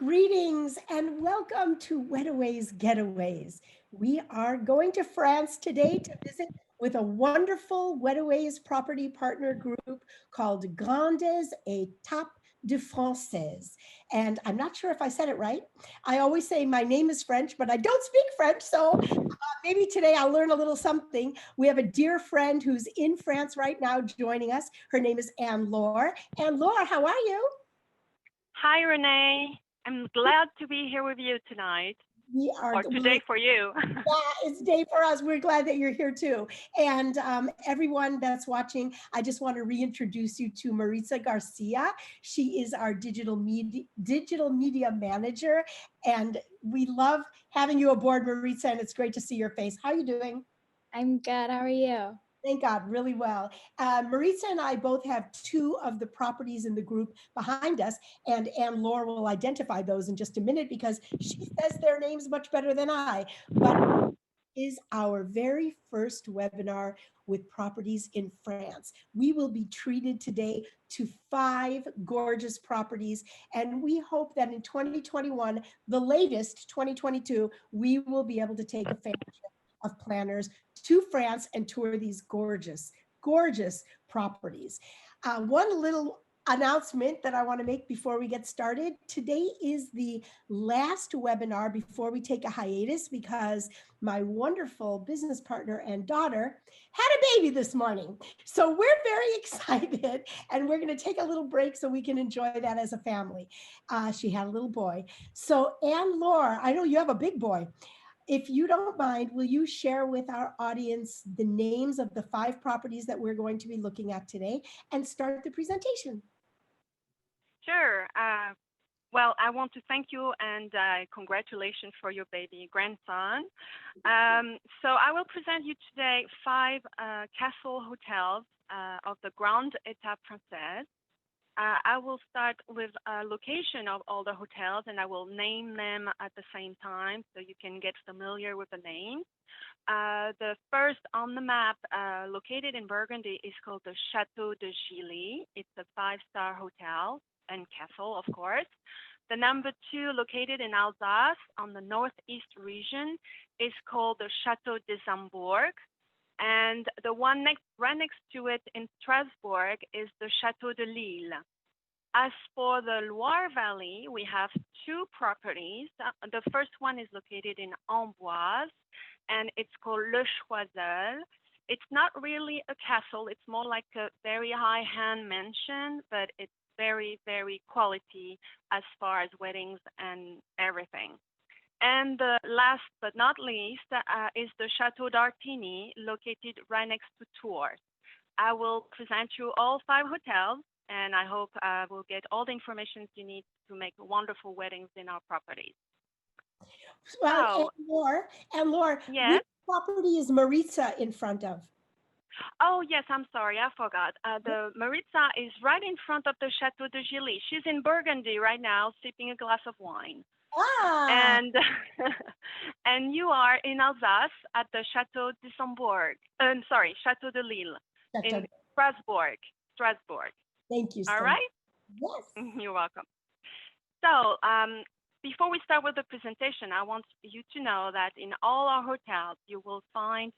Greetings and welcome to Wedaways Getaways. We are going to France today to visit with a wonderful Wedaways property partner group called Grandes Etapes de Française. And I'm not sure if I said it right. I always say my name is French, but I don't speak French. So maybe today I'll learn a little something. We have a dear friend who's in France right now joining us. Her name is Anne-Laure. Anne-Laure, how are you? Hi, Renee. I'm glad to be here with you tonight. We are or today for you. Yeah, it's day for us. We're glad that you're here too. And everyone that's watching, I just want to reintroduce you to Maritza Garcia. She is our digital media manager, and we love having you aboard, Maritza. And it's great to see your face. How are you doing? I'm good. How are you? Thank God, really well. Maritza and I both have two of the properties in the group behind us, and Anne-Laure will identify those in just a minute because she says their names much better than I. But is our very first webinar with properties in France. We will be treated today to 5 gorgeous properties, and we hope that in 2021, the latest 2022, we will be able to take a family of planners to France and tour these gorgeous, gorgeous properties. One little announcement that I want to make before we get started. Today is the last webinar before we take a hiatus because my wonderful business partner and daughter had a baby this morning. So we're very excited and we're going to take a little break so we can enjoy that as a family. She had a little boy. So Anne-Laure, I know you have a big boy. If you don't mind, will you share with our audience the names of the 5 properties that we're going to be looking at today and start the presentation? Sure. Well, I want to thank you and congratulations for your baby grandson. So I will present you today 5 castle hotels of the Grande Étape Française. I will start with a location of all the hotels and I will name them at the same time so you can get familiar with the names. The first on the map located in Burgundy is called the Château de Gilly. It's a 5-star hotel and castle, of course. The number 2 located in Alsace on the northeast region is called the Chateau De Sanborg. And the one right next to it in Strasbourg is the Chateau de Lille. As for the Loire Valley, we have 2 properties. The first one is located in Ambroise, and it's called Le Choiseul. It's not really a castle. It's more like a very high-end mansion, but it's very, very quality as far as weddings and everything. And the last but not least is the Chateau d'Artigny, located right next to Tours. I will present you all 5 hotels, and I hope we'll get all the information you need to make wonderful weddings in our properties. Well, Anne-Laure, yes? which property is Maritza in front of? Oh, yes, I'm sorry, I forgot. The Maritza is right in front of the Chateau de Gilly. She's in Burgundy right now, sipping a glass of wine. And and you are in Alsace at the Chateau De Somborg. Sorry, Chateau de Lille in Strasbourg. Thank you. All right? Yes. You're welcome. So before we start with the presentation, I want you to know that in all our hotels, you will find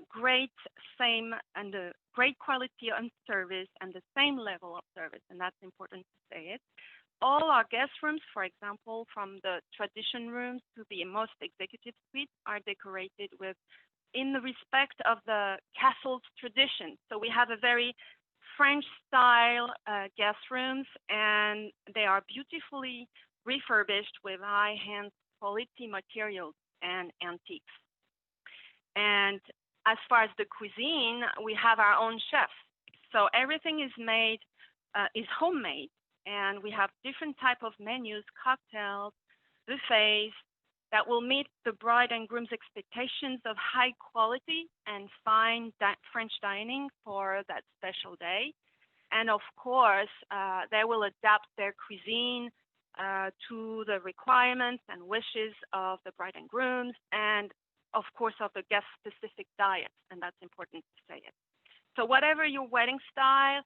great quality of service and the same level of service, and that's important to say it. All our guest rooms, for example, from the tradition rooms to the most executive suites, are decorated with, in the respect of the castle's tradition. So we have a very French style guest rooms, and they are beautifully refurbished with high-end quality materials and antiques. And as far as the cuisine, we have our own chefs. So everything is made, is homemade. And we have different type of menus, cocktails, buffets that will meet the bride and groom's expectations of high quality and fine French dining for that special day. And of course, they will adapt their cuisine to the requirements and wishes of the bride and grooms and of course of the guest-specific diets, and that's important to say it. So whatever your wedding style,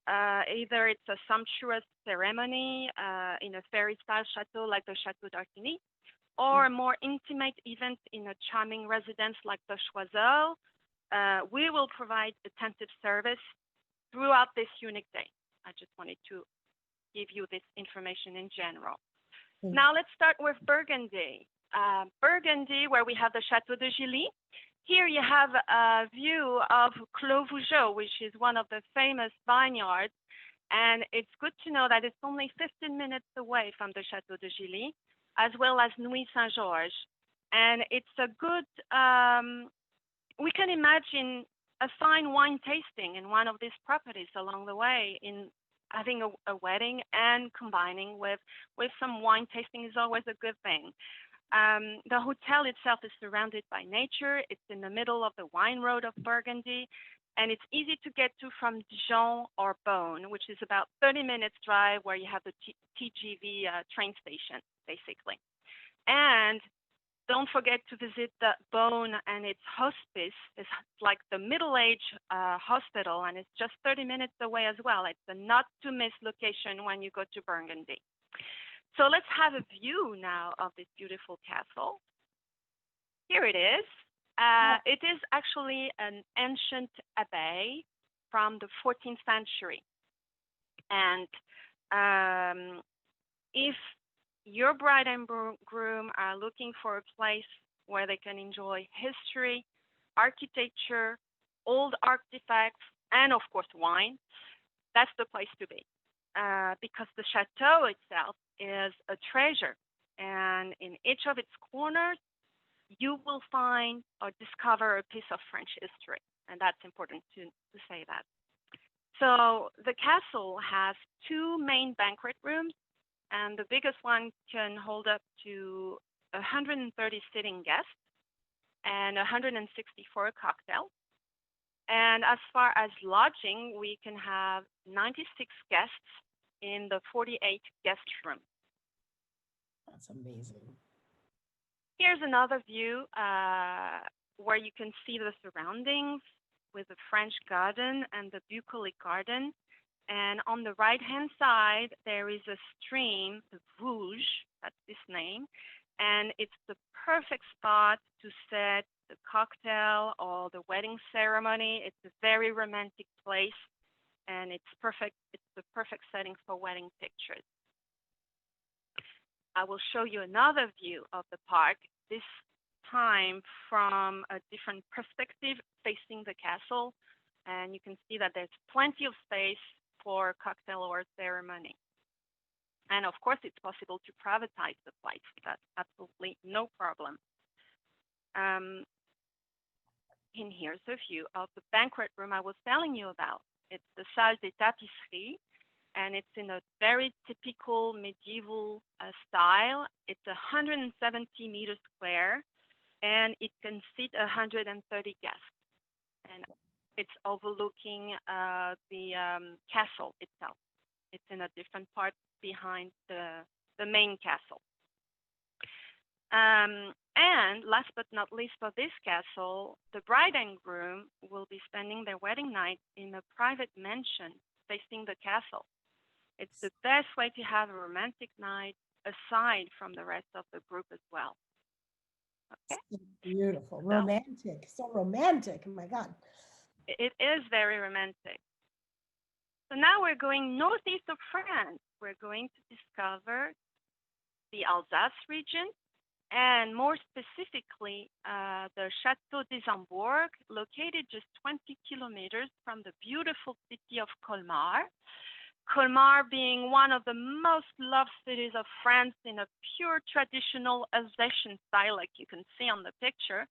either it's a sumptuous ceremony in a fairy-style chateau like the Château d'Artigny, or a more intimate event in a charming residence like the Choiseul, we will provide attentive service throughout this unique day. I just wanted to give you this information in general. Now let's start with Burgundy. Burgundy, where we have the Château de Gilly. Here you have a view of Clos Vougeot, which is one of the famous vineyards. And it's good to know that it's only 15 minutes away from the Château de Gilly, as well as Nuits Saint-Georges. And it's a good, we can imagine a fine wine tasting in one of these properties along the way, in having a wedding and combining with some wine tasting is always a good thing. The hotel itself is surrounded by nature. It's in the middle of the wine road of Burgundy, and it's easy to get to from Dijon or Beaune, which is about 30 minutes drive, where you have the TGV train station, basically. And don't forget to visit the Beaune and its hospice. It's like the middle-age hospital, and it's just 30 minutes away as well. It's a not-to-miss location when you go to Burgundy. So let's have a view now of this beautiful castle. Here it is. It is actually an ancient abbey from the 14th century. And if your bride and groom are looking for a place where they can enjoy history, architecture, old artifacts, and of course wine, that's the place to be. Because the chateau itself is a treasure, and in each of its corners, you will find or discover a piece of French history, and that's important to say that. So the castle has two main banquet rooms, and the biggest one can hold up to 130 sitting guests and 164 cocktails. And as far as lodging, we can have 96 guests in the 48 guest room. That's amazing. Here's another view where you can see the surroundings with the French garden and the bucolic garden. And on the right-hand side, there is a stream, the Vouge, that's this name, and it's the perfect spot to set the cocktail or the wedding ceremony. It's a very romantic place, and it's perfect. It's the perfect setting for wedding pictures. I will show you another view of the park, this time from a different perspective facing the castle, and you can see that there's plenty of space for cocktail or ceremony. And of course, it's possible to privatize the place. That's absolutely no problem. And here's a view of the banquet room I was telling you about. It's the Salle d'Etapes, and it's in a very typical medieval style. It's 170 meters square, and it can seat 130 guests. And it's overlooking the castle itself. It's in a different part behind the main castle. And last but not least for this castle, the bride and groom will be spending their wedding night in a private mansion facing the castle. It's the best way to have a romantic night aside from the rest of the group as well. Okay. Beautiful, romantic, so romantic, oh my God. It is very romantic. So now we're going northeast of France. We're going to discover the Alsace region, and more specifically, the Chateau De Sanborg, located just 20 kilometers from the beautiful city of Colmar. Colmar being one of the most loved cities of France in a pure traditional Alsatian style, like you can see on the picture.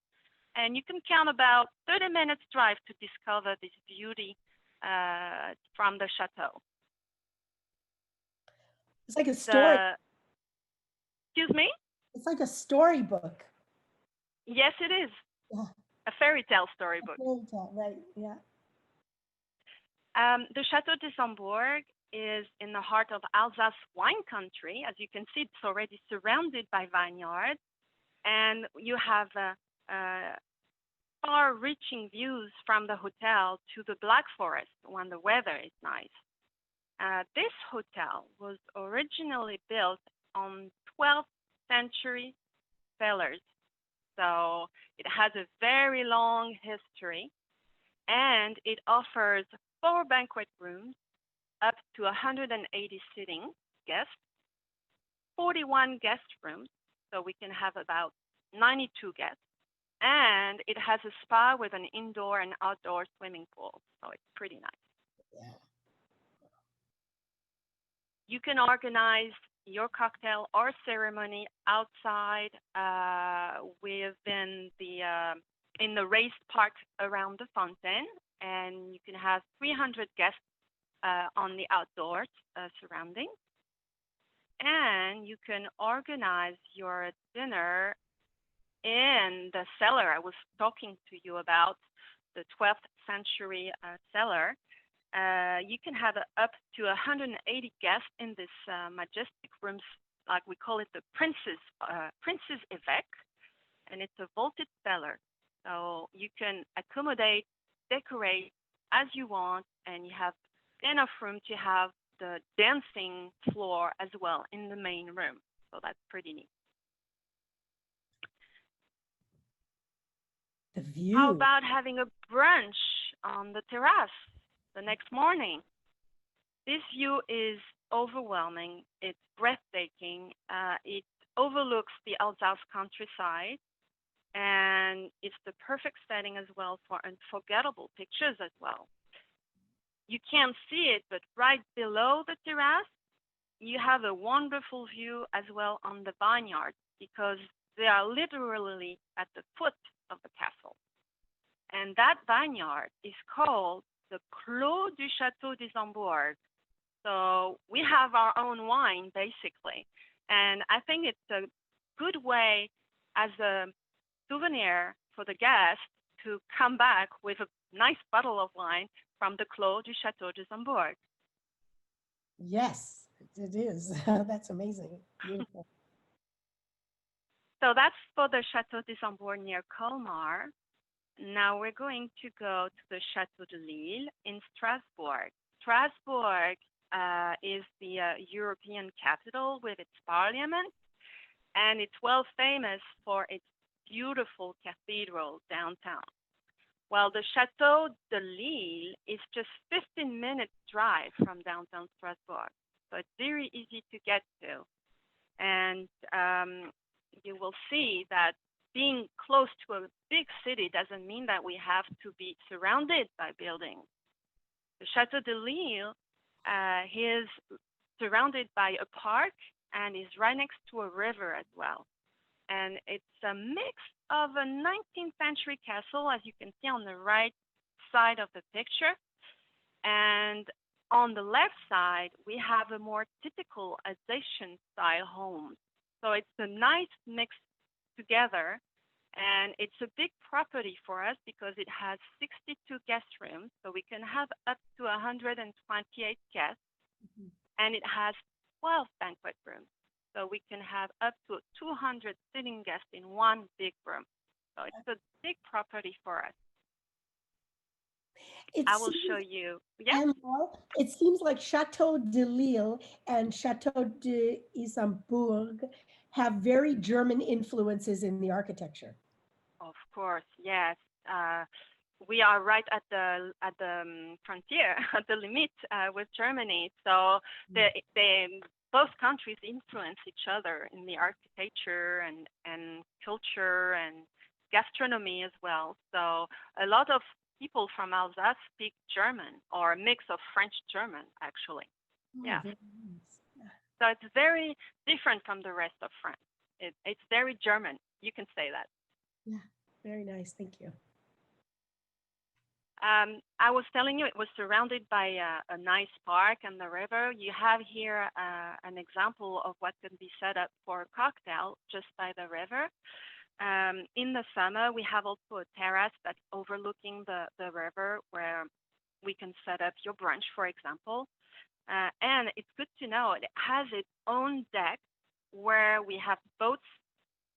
And you can count about 30 minutes drive to discover this beauty from the chateau. It's like a story. Excuse me? It's like a storybook. Yes, it is. Yeah. A fairy tale storybook. Fairy tale, right, yeah. The Chateau De Somborg is in the heart of Alsace wine country. As you can see, it's already surrounded by vineyards, and you have far-reaching views from the hotel to the Black Forest when the weather is nice. This hotel was originally built on 12th century cellars. So it has a very long history, and it offers 4 banquet rooms up to 180 sitting guests, 41 guest rooms, so we can have about 92 guests, and it has a spa with an indoor and outdoor swimming pool, so it's pretty nice. Yeah. You can organize your cocktail or ceremony outside within the in the raised park around the fountain, and you can have 300 guests on the outdoors surrounding. And you can organize your dinner in the cellar. I was talking to you about the 12th century cellar. You can have up to 180 guests in this majestic rooms, like we call it the Prince's Évêque, and it's a vaulted cellar. So you can accommodate, decorate as you want, and you have enough room to have the dancing floor as well in the main room. So that's pretty neat. The view. How about having a brunch on the terrace the next morning? This view is overwhelming. It's breathtaking. It overlooks the Alsace countryside, and it's the perfect setting as well for unforgettable pictures as well. You can't see it, but right below the terrace, you have a wonderful view as well on the vineyards, because they are literally at the foot of the castle. And that vineyard is called the Clos du Chateau De Sanborg. So we have our own wine, basically. And I think it's a good way as a souvenir for the guests to come back with a nice bottle of wine from the Clos du Chateau De Somborg. Yes, it is. That's amazing. Beautiful. So that's for the Chateau De Somborg near Colmar. Now we're going to go to the Chateau de Lille in Strasbourg. Strasbourg is the European capital with its parliament, and it's well famous for its beautiful cathedral downtown. Well, the Chateau de Lille is just 15 minutes drive from downtown Strasbourg, so it's very easy to get to. And you will see that being close to a big city doesn't mean that we have to be surrounded by buildings. The Chateau de Lille is surrounded by a park and is right next to a river as well. And it's a mix of a 19th century castle, as you can see on the right side of the picture. And on the left side, we have a more typical Alsatian style home. So it's a nice mix together. And it's a big property for us because it has 62 guest rooms, so we can have up to 128 guests. Mm-hmm. And it has 12 banquet rooms, so we can have up to 200 sitting guests in one big room. So it's a big property for us. I will show you. Yeah. It seems like Chateau de Lille and Chateau de Sanborg have very German influences in the architecture. Of course, yes. We are right at the frontier, at the limit with Germany. So both countries influence each other in the architecture and culture and gastronomy as well. So a lot of people from Alsace speak German, or a mix of French-German, actually. Yeah. So it's very different from the rest of France. It's very German. You can say that. Yeah, very nice. Thank you. I was telling you it was surrounded by a nice park and the river. You have here an example of what can be set up for a cocktail just by the river. In the summer, we have also a terrace that's overlooking the river where we can set up your brunch, for example. And it's good to know it has its own deck where we have boats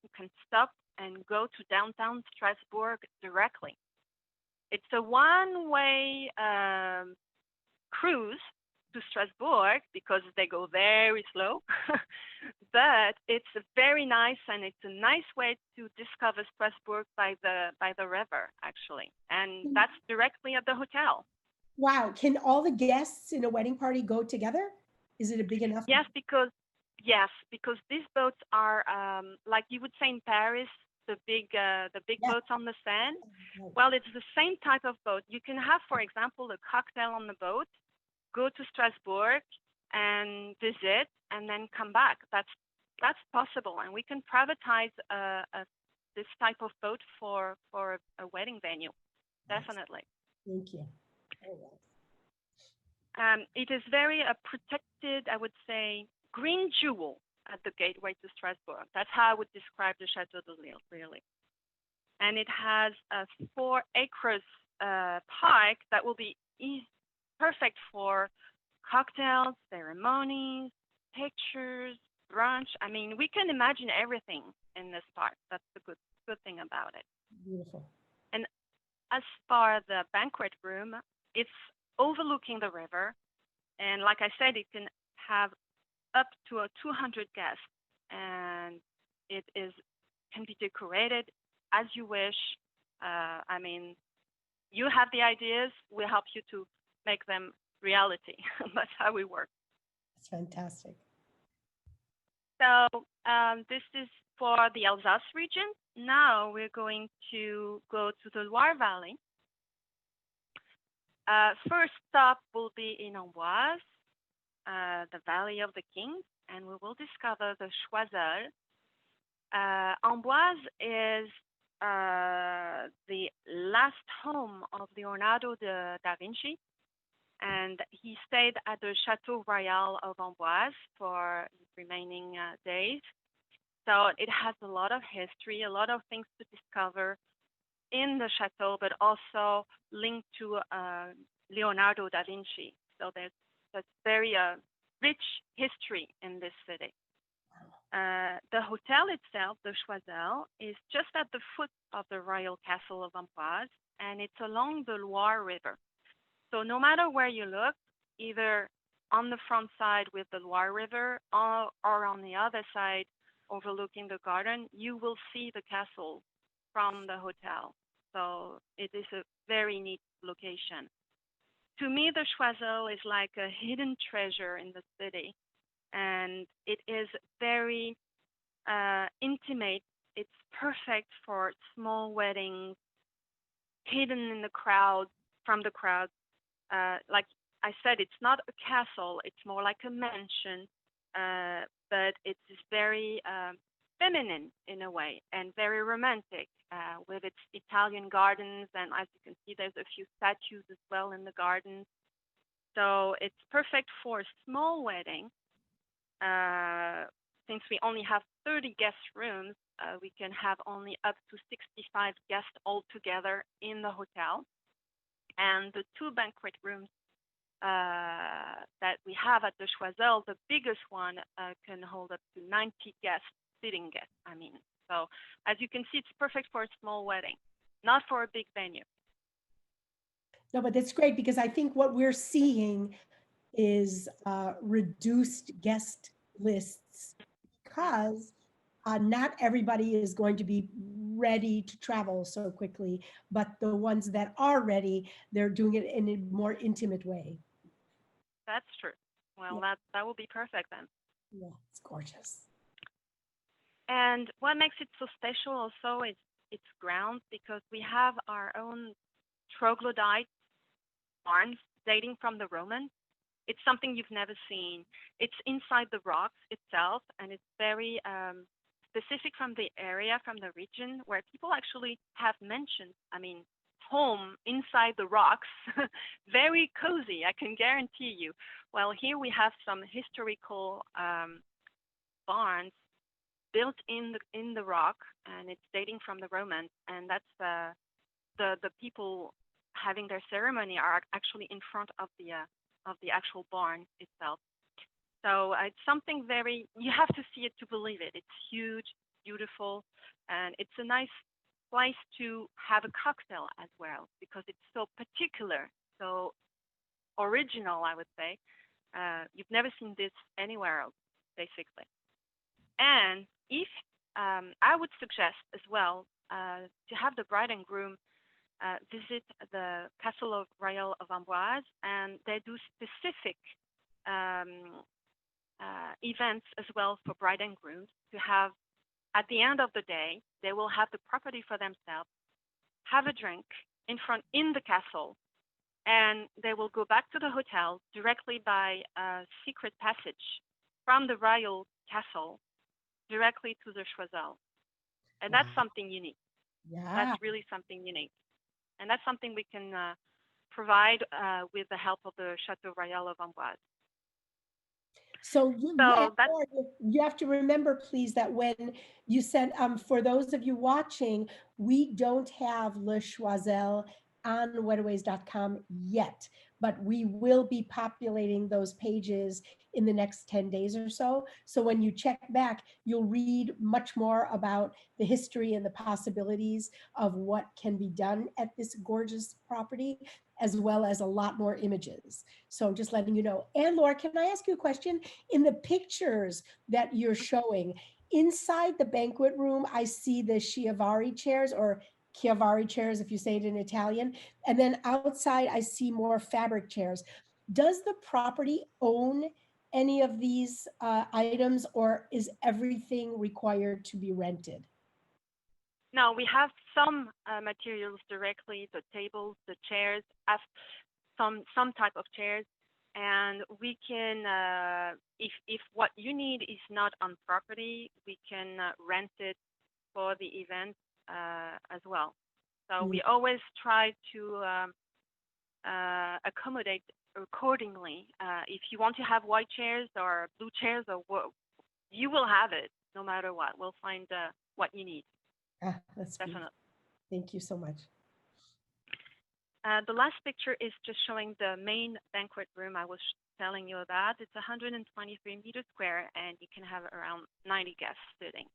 who can stop and go to downtown Strasbourg directly. It's a one-way cruise to Strasbourg because they go very slow. But it's very nice, and it's a nice way to discover Strasbourg by the river, actually. And that's directly at the hotel. Wow. Can all the guests in a wedding party go together? Is it a big enough? Yes, because these boats are like you would say in Paris, the big boats on the Seine. Well, it's the same type of boat. You can have, for example, a cocktail on the boat, go to Strasbourg and visit, and then come back. That's possible, and we can privatize this type of boat for a wedding venue. Definitely. Thank you. Oh, it is very protected, I would say, green jewel at the gateway to Strasbourg. That's how I would describe the Chateau de Lille, really. And it has a 4 acres park that will be perfect for cocktails, ceremonies, pictures, brunch. I mean, we can imagine everything in this park. That's the good thing about it. beautiful. And as far the banquet room, it's overlooking the river. And like I said, it can have up to 200 guests. And it can be decorated as you wish. I mean, you have the ideas. We help you to make them reality. That's how we work. That's fantastic. So this is for the Alsace region. Now we're going to go to the Loire Valley. First stop will be in Ambroise, the Valley of the Kings, and we will discover the Choiseul. Ambroise is the last home of Leonardo da Vinci, and he stayed at the Château Royal of Ambroise for his remaining days. So it has a lot of history, a lot of things to discover in the chateau, but also linked to Leonardo da Vinci. So that's very rich history in this city. The hotel itself, the Choiseul, is just at the foot of the royal castle of Ambroise, and it's along the Loire River. So no matter where you look, either on the front side with the Loire River or on the other side overlooking the garden, you will see the castle from the hotel. So it is a very neat location. To me, the Choiseul is like a hidden treasure in the city, and it is very intimate. It's perfect for small weddings, hidden in the crowd, from the crowd. Like I said, it's not a castle, it's more like a mansion, but it is very feminine in a way and very romantic with its Italian gardens. And as you can see, there's a few statues as well in the gardens. So it's perfect for a small wedding. Since we only have 30 guest rooms, we can have only up to 65 guests altogether in the hotel. And the 2 banquet rooms that we have at the Choiseul, the biggest one can hold up to 90 guests, sitting guests, I mean. So as you can see, it's perfect for a small wedding, not for a big venue. No, but that's great because I think what we're seeing is reduced guest lists because not everybody is going to be ready to travel so quickly, but the ones that are ready, they're doing it in a more intimate way. That's true. Well, yeah. that will be perfect then. Yeah, it's gorgeous. And what makes it so special also is its grounds, because we have our own troglodyte barns dating from the Romans. It's something you've never seen. It's inside the rocks itself, and it's very specific from the area, from the region, where people actually have mentioned, I mean, home inside the rocks, very cozy, I can guarantee you. Well, here we have some historical barns built in the rock, and it's dating from the Romans, and that's the people having their ceremony are actually in front of the actual barn itself. So it's something very, you have to see it to believe it. It's huge, beautiful, and it's a nice place to have a cocktail as well, because it's so particular, so original, I would say. You've never seen this anywhere else, basically. And if I would suggest as well to have the bride and groom visit the Castle of Royal of Ambroise, and they do specific events as well for bride and grooms to have. At the end of the day, they will have the property for themselves, have a drink in the castle, and they will go back to the hotel directly by a secret passage from the royal castle directly to the Choiseul. And that's something unique. Yeah. That's really something unique. And that's something we can provide with the help of the Château Royal of Ambroise. So you have to remember, please, that when you send, for those of you watching, we don't have Le Choiseul on wedaways.com yet, but we will be populating those pages in the next 10 days or so. So when you check back, you'll read much more about the history and the possibilities of what can be done at this gorgeous property, as well as a lot more images. So just letting you know. And Laura, can I ask you a question? In the pictures that you're showing, inside the banquet room, I see the Chiavari chairs, or Chiavari chairs, if you say it in Italian. And then outside, I see more fabric chairs. Does the property own any of these items, or is everything required to be rented? No, we have some materials directly, the tables, the chairs, have some type of chairs, and we can, if what you need is not on property, we can rent it for the event as well. So we always try to accommodate accordingly. If you want to have white chairs or blue chairs, or you will have it no matter what. We'll find what you need. That's definitely. Beautiful. Thank you so much. The last picture is just showing the main banquet room I was telling you about. It's 123 meters square, and you can have around 90 guests sitting.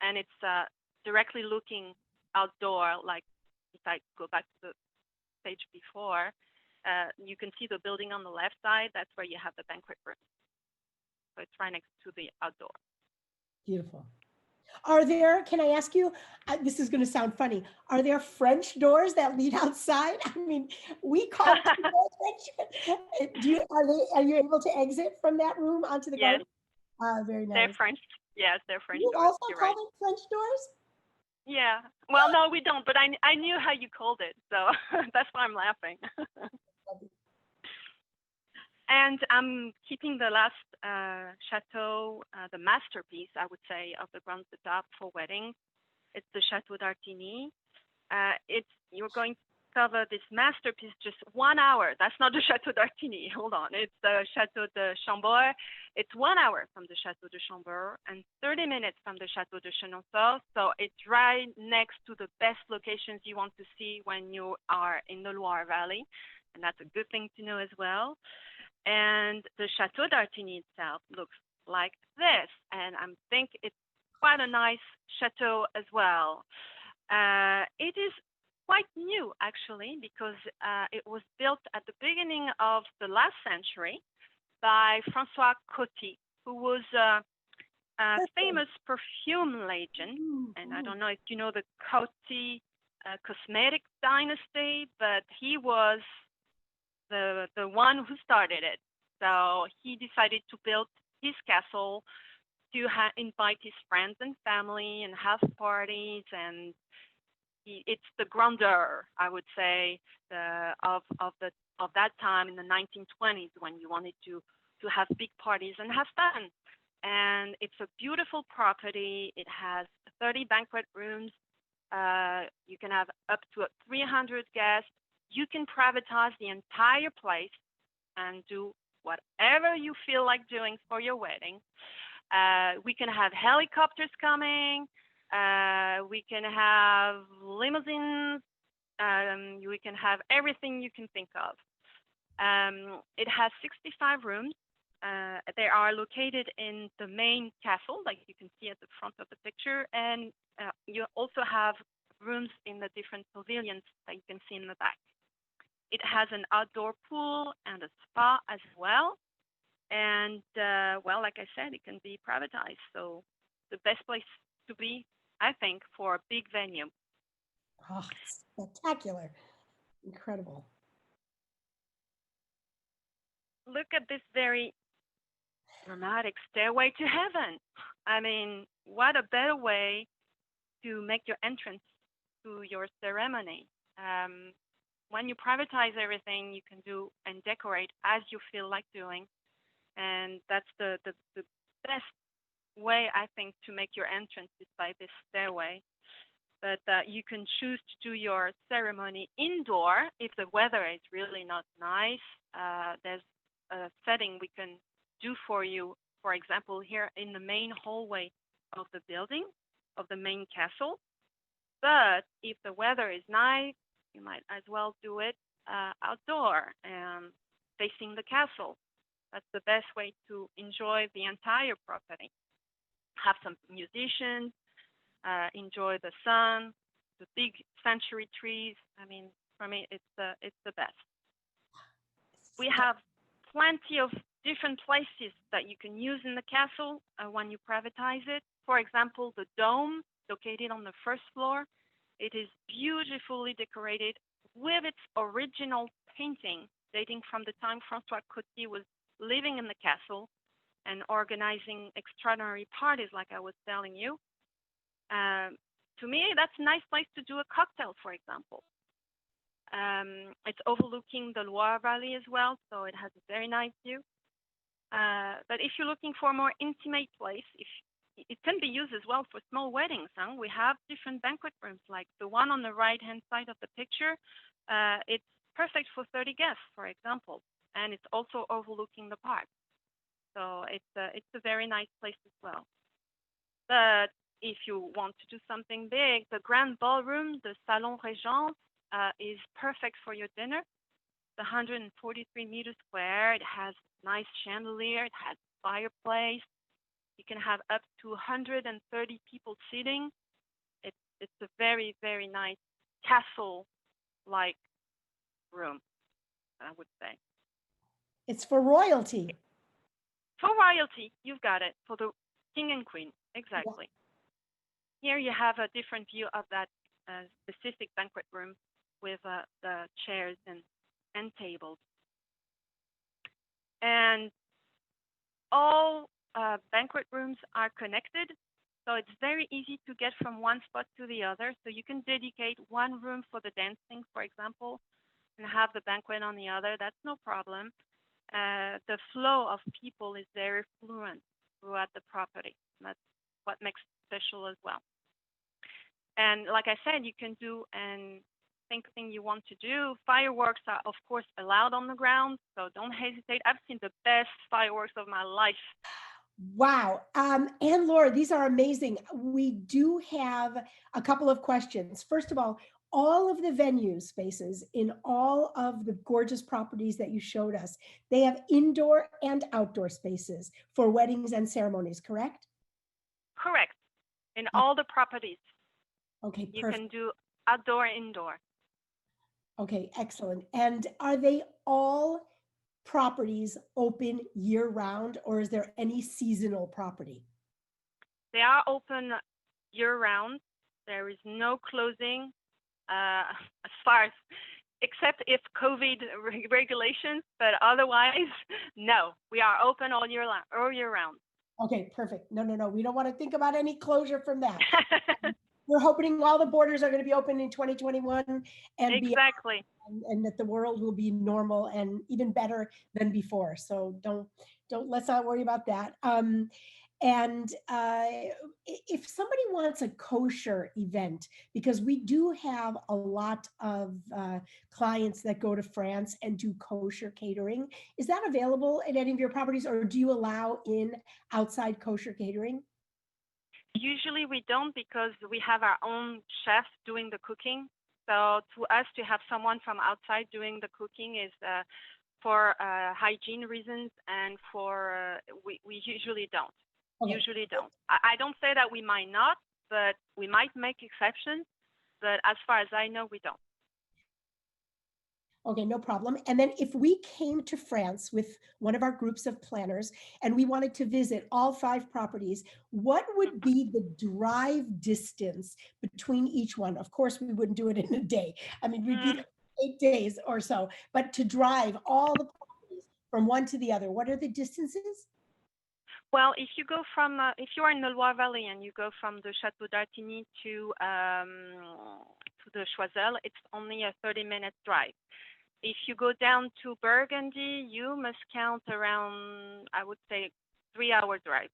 And it's directly looking outdoor, like if I go back to the page before, you can see the building on the left side. That's where you have the banquet room. So it's right next to the outdoor. Beautiful. Are there, can I ask you, this is going to sound funny, are there French doors that lead outside? I mean, we call them French. Are you able to exit from that room onto the garden? Very nice. They're French. Yes, they're French you doors. You also You're call right. them French doors? Yeah. Well, no, we don't, but I knew how you called it, so that's why I'm laughing. And I'm keeping the last chateau, the masterpiece, I would say, of the Grand Etapes for weddings. It's the Chateau d'Artigny. You're going to cover this masterpiece just 1 hour. That's not the Chateau d'Artigny. Hold on. It's the Chateau De Sanborg. It's 1 hour from the Chateau de Chambourg and 30 minutes from the Chateau de Chenonceau. So it's right next to the best locations you want to see when you are in the Loire Valley. And that's a good thing to know as well. And the Chateau d'Artigny itself looks like this. And I think it's quite a nice chateau as well. It is quite new, actually, because it was built at the beginning of the last century by François Coty, who was a famous perfume legend. And I don't know if you know the Coty cosmetic dynasty, but he was the one who started it. So he decided to build his castle to invite his friends and family and have parties, and it's the grandeur, I would say, of that time in the 1920s when you wanted to have big parties and have fun. And it's a beautiful property. It has 30 banquet rooms. You can have up to 300 guests. You can privatize the entire place and do whatever you feel like doing for your wedding. We can have helicopters coming. We can have limousines. We can have everything you can think of. It has 65 rooms. They are located in the main castle, like you can see at the front of the picture. And you also have rooms in the different pavilions that you can see in the back. It has an outdoor pool and a spa as well. And well, like I said, it can be privatized. So the best place to be, I think, for a big venue. Oh, it's spectacular. Incredible. Look at this very dramatic stairway to heaven. I mean, what a better way to make your entrance to your ceremony. When you privatize everything, you can do and decorate as you feel like doing. And that's the best way, I think, to make your entrance is by this stairway. But you can choose to do your ceremony indoor if the weather is really not nice. There's a setting we can do for you, for example, here in the main hallway of the building, of the main castle. But if the weather is nice, you might as well do it outdoor and facing the castle. That's the best way to enjoy the entire property. Have some musicians, enjoy the sun, the big century trees. I mean, for me, it's the best. We have plenty of different places that you can use in the castle when you privatize it. For example, the dome located on the first floor. It is beautifully decorated with its original painting dating from the time François Coty was living in the castle and organizing extraordinary parties like I was telling you. To me, that's a nice place to do a cocktail, for example. It's overlooking the Loire Valley as well, so it has a very nice view. But if you're looking for a more intimate place, it can be used as well for small weddings. We have different banquet rooms, like the one on the right-hand side of the picture. It's perfect for 30 guests, for example, and it's also overlooking the park. So it's a very nice place as well. But if you want to do something big, the grand ballroom, the Salon Region, is perfect for your dinner. It's 143 meters square. It has nice chandelier. It has fireplace. You can have up to 130 people sitting. It's a very, very nice castle-like room, I would say. It's for royalty. For royalty, you've got it. For the king and queen, exactly. Yeah. Here you have a different view of that specific banquet room with the chairs and tables. And all banquet rooms are connected, so it's very easy to get from one spot to the other. So you can dedicate one room for the dancing, for example, and have the banquet on the other. That's no problem. The flow of people is very fluent throughout the property. That's what makes it special as well. And like I said, you can do anything you want to do. Fireworks are, of course, allowed on the ground, so don't hesitate. I've seen the best fireworks of my life. Wow. And Laura, these are amazing. We do have a couple of questions. First of all of the venue spaces in all of the gorgeous properties that you showed us, they have indoor and outdoor spaces for weddings and ceremonies, correct? Correct. In all the properties. Okay, perfect. You can do outdoor, indoor. Okay, excellent. And are they all properties open year round, or is there any seasonal property? They are open year round. There is no closing as far as, except if COVID regulations, but otherwise, no, we are open all year round. Okay, perfect. No, we don't want to think about any closure from that. We're hoping all the borders are going to be open in 2021 and exactly, and that the world will be normal and even better than before. So let's not worry about that. And if somebody wants a kosher event, because we do have a lot of clients that go to France and do kosher catering, is that available at any of your properties, or do you allow in outside kosher catering? Usually we don't, because we have our own chef doing the cooking. So to us, to have someone from outside doing the cooking is for hygiene reasons, and for we usually don't. Okay. Usually don't. I don't say that we might not, but we might make exceptions. But as far as I know, we don't. Okay, no problem. And then if we came to France with one of our groups of planners and we wanted to visit all 5 properties, what would be the drive distance between each one? Of course, we wouldn't do it in a day. I mean, we'd be Mm, there 8 days or so, but to drive all the properties from one to the other, what are the distances? Well, if you go from, if you are in the Loire Valley and you go from the Château d'Artigny to the Choiseul, it's only a 30-minute drive. If you go down to Burgundy, you must count around, I would say, 3-hour drive.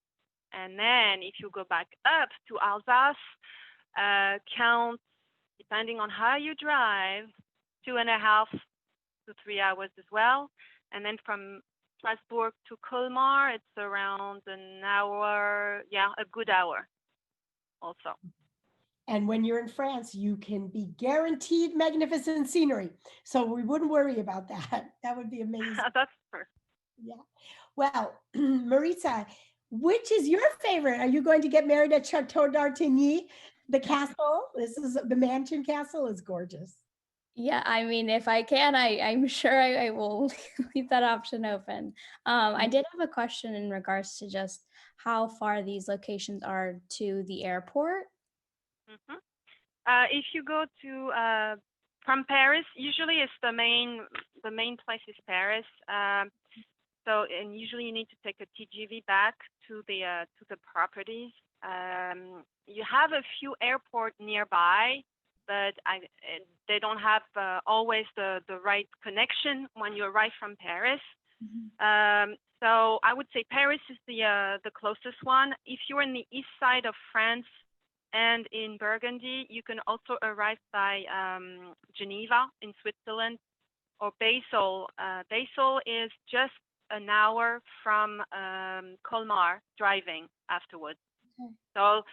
And then if you go back up to Alsace, count, depending on how you drive, 2.5 to 3 hours as well. And then from Strasbourg to Colmar, it's around an hour, yeah, a good hour also. And when you're in France, you can be guaranteed magnificent scenery. So we wouldn't worry about that. That would be amazing. That's perfect. Yeah. Well, Maritza, which is your favorite? Are you going to get married at Chateau d'Artigny, the castle? This is the mansion castle is gorgeous. Yeah, I mean, if I can, I'm sure I will leave that option open. I did have a question in regards to just how far these locations are to the airport. Mhm. If you go to from Paris, usually it's the main place is Paris. So and usually you need to take a TGV back to the properties. You have a few airports nearby, but they don't have always the right connection when you arrive from Paris. So I would say Paris is the closest one. If you're in the east side of France and in Burgundy, you can also arrive by Geneva in Switzerland or Basel. Basel is just an hour from Colmar driving afterwards. Okay. So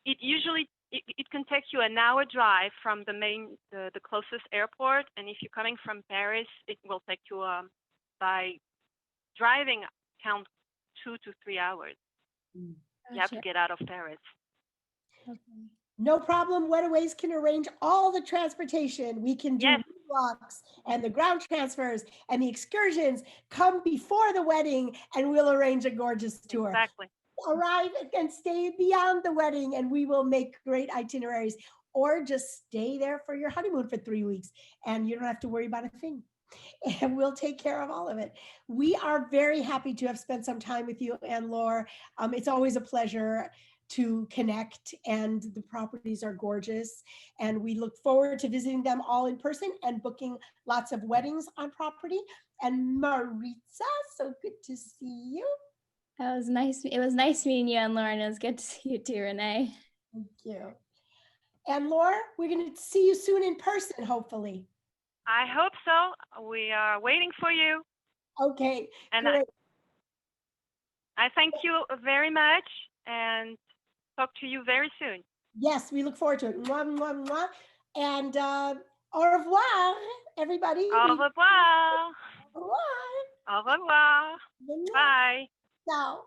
it usually it can take you an hour drive from the closest airport, and if you're coming from Paris, it will take you by driving count 2 to 3 hours. You have to Gotcha. get out of Paris. Okay. No problem. Wedaways can arrange all the transportation. We can do Yes. walks and the ground transfers and the excursions. Come before the wedding and we'll arrange a gorgeous tour. Exactly. Arrive and stay beyond the wedding and we will make great itineraries, or just stay there for your honeymoon for 3 weeks and you don't have to worry about a thing. And we'll take care of all of it. We are very happy to have spent some time with you, Anne-Laure. It's always a pleasure to connect, and the properties are gorgeous. And we look forward to visiting them all in person and booking lots of weddings on property. And Maritza, so good to see you. That was nice. It was nice meeting you and Lauren. It was good to see you too, Renee. Thank you. Anne-Laure, we're going to see you soon in person, hopefully. I hope so. We are waiting for you. Okay, And great. I thank you very much and talk to you very soon. Yes, we look forward to it. Mwah, mwah, mwah. And au revoir, everybody. Au revoir. Au revoir. Au revoir. Bye. Ciao.